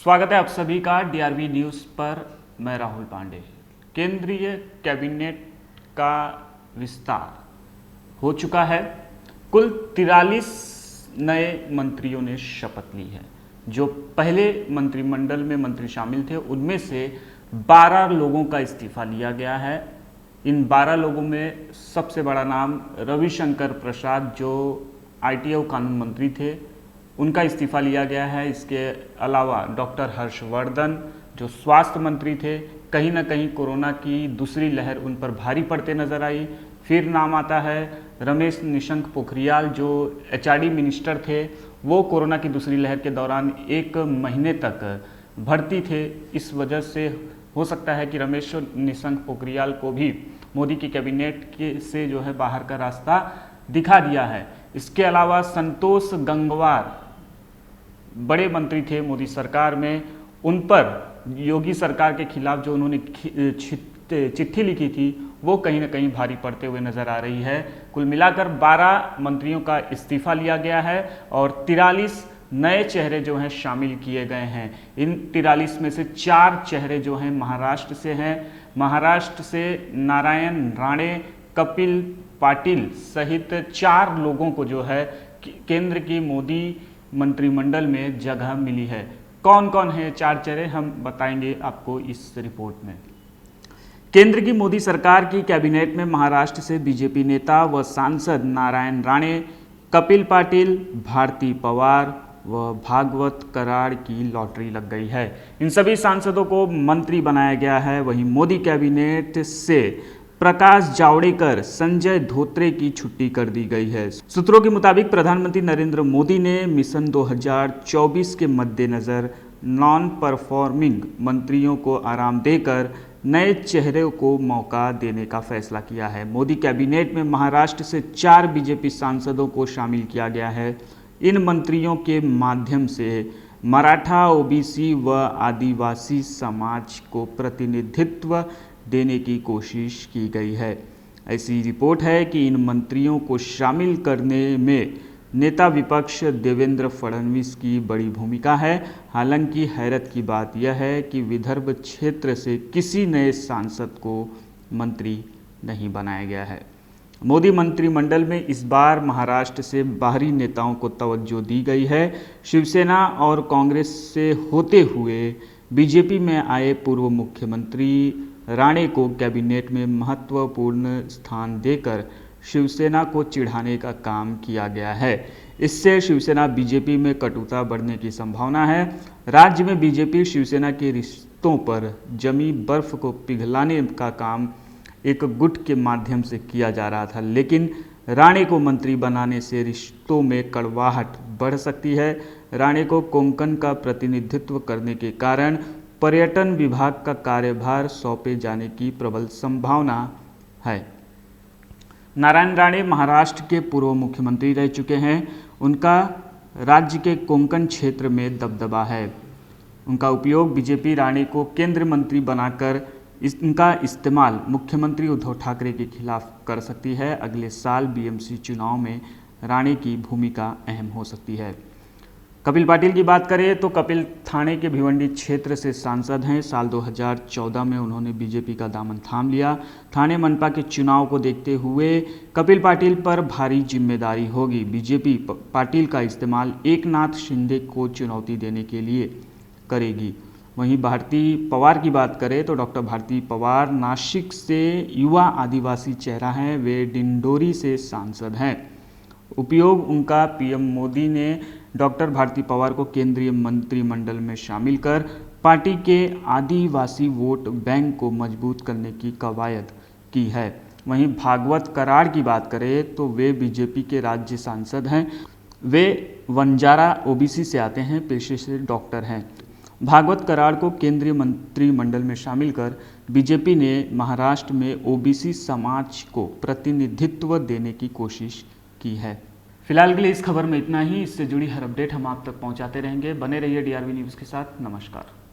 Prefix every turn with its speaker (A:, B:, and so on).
A: स्वागत है आप सभी का डीआरवी न्यूज़ पर। मैं राहुल पांडे। केंद्रीय कैबिनेट का विस्तार हो चुका है। कुल 43 नए मंत्रियों ने शपथ ली है। जो पहले मंत्रिमंडल में मंत्री शामिल थे उनमें से 12 लोगों का इस्तीफा लिया गया है। इन 12 लोगों में सबसे बड़ा नाम रविशंकर प्रसाद, जो आईटी और कानून मंत्री थे, उनका इस्तीफा लिया गया है। इसके अलावा डॉक्टर हर्षवर्धन, जो स्वास्थ्य मंत्री थे, कहीं ना कहीं कोरोना की दूसरी लहर उन पर भारी पड़ते नजर आई। फिर नाम आता है रमेश निशंक पोखरियाल, जो एचआरडी मिनिस्टर थे। वो कोरोना की दूसरी लहर के दौरान 1 महीने तक भर्ती थे। इस वजह से हो सकता है कि रमेश निशंक पोखरियाल को भी मोदी की कैबिनेट के से जो है बाहर का रास्ता दिखा दिया है। इसके अलावा संतोष गंगवार बड़े मंत्री थे मोदी सरकार में, उन पर योगी सरकार के खिलाफ जो उन्होंने चिट्ठी लिखी थी वो कहीं ना कहीं भारी पड़ते हुए नजर आ रही है। कुल मिलाकर 12 मंत्रियों का इस्तीफा लिया गया है और 43 नए चेहरे जो हैं शामिल किए गए हैं। इन 43 में से 4 चेहरे जो हैं महाराष्ट्र से हैं। महाराष्ट्र से नारायण राणे, कपिल पाटिल सहित 4 लोगों को जो है केंद्र की मोदी मंत्रिमंडल में जगह मिली है। कौन कौन है 4 चेहरे, हम बताएंगे आपको इस रिपोर्ट में। केंद्र की मोदी सरकार की कैबिनेट में महाराष्ट्र से बीजेपी नेता व सांसद नारायण राणे, कपिल पाटिल, भारती पवार व भागवत कराड़ की लॉटरी लग गई है। इन सभी सांसदों को मंत्री बनाया गया है। वहीं मोदी कैबिनेट से प्रकाश जावड़ेकर, संजय धोत्रे की छुट्टी कर दी गई है। सूत्रों के मुताबिक प्रधानमंत्री नरेंद्र मोदी ने मिशन 2024 के मद्देनजर नॉन परफॉर्मिंग मंत्रियों को आराम देकर नए चेहरे को मौका देने का फैसला किया है। मोदी कैबिनेट में महाराष्ट्र से 4 बीजेपी सांसदों को शामिल किया गया है। इन मंत्रियों के माध्यम से मराठा, ओबीसी व आदिवासी समाज को प्रतिनिधित्व देने की कोशिश की गई है। ऐसी रिपोर्ट है कि इन मंत्रियों को शामिल करने में नेता विपक्ष देवेंद्र फडणवीस की बड़ी भूमिका है। हालांकि हैरत की बात यह है कि विदर्भ क्षेत्र से किसी नए सांसद को मंत्री नहीं बनाया गया है। मोदी मंत्रिमंडल में इस बार महाराष्ट्र से बाहरी नेताओं को तवज्जो दी गई है। शिवसेना और कांग्रेस से होते हुए बीजेपी में आए पूर्व मुख्यमंत्री राणे को कैबिनेट में महत्वपूर्ण स्थान देकर शिवसेना को चिढ़ाने का काम किया गया है। इससे शिवसेना बीजेपी में कटुता बढ़ने की संभावना है। राज्य में बीजेपी शिवसेना के रिश्तों पर जमी बर्फ को पिघलाने का काम एक गुट के माध्यम से किया जा रहा था, लेकिन राणे को मंत्री बनाने से रिश्तों में कड़वाहट बढ़ सकती है। राणे को कोंकण का प्रतिनिधित्व करने के कारण पर्यटन विभाग का कार्यभार सौंपे जाने की प्रबल संभावना है। नारायण राणे महाराष्ट्र के पूर्व मुख्यमंत्री रह चुके हैं। उनका राज्य के कोंकण क्षेत्र में दबदबा है। उनका उपयोग बीजेपी राणे को केंद्रीय मंत्री बनाकर इनका इस्तेमाल मुख्यमंत्री उद्धव ठाकरे के खिलाफ कर सकती है। अगले साल बीएमसी चुनाव में राणे की भूमिका अहम हो सकती है। कपिल पाटिल की बात करें तो कपिल ठाणे के भिवंडी क्षेत्र से सांसद हैं। साल 2014 में उन्होंने बीजेपी का दामन थाम लिया। ठाणे मनपा के चुनाव को देखते हुए कपिल पाटिल पर भारी जिम्मेदारी होगी। बीजेपी पाटिल का इस्तेमाल एकनाथ शिंदे को चुनौती देने के लिए करेगी। वहीं भारती पवार की बात करें तो डॉक्टर भारती पवार नासिक से युवा आदिवासी चेहरा हैं। वे डिंडोरी से सांसद हैं। उपयोग उनका पीएम मोदी ने डॉक्टर भारती पवार को केंद्रीय मंत्रिमंडल में शामिल कर पार्टी के आदिवासी वोट बैंक को मजबूत करने की कवायद की है। वहीं भागवत कराड़ की बात करें तो वे बीजेपी के राज्य सांसद हैं। वे वंजारा ओबीसी से आते हैं, पेशे से डॉक्टर हैं। भागवत कराड़ को केंद्रीय मंत्रिमंडल में शामिल कर बीजेपी ने महाराष्ट्र में ओबीसी समाज को प्रतिनिधित्व देने की कोशिश की है। फिलहाल के लिए इस खबर में इतना ही। इससे जुड़ी हर अपडेट हम आप तक पहुंचाते रहेंगे। बने रहिए डीआरवी न्यूज़ के साथ। नमस्कार।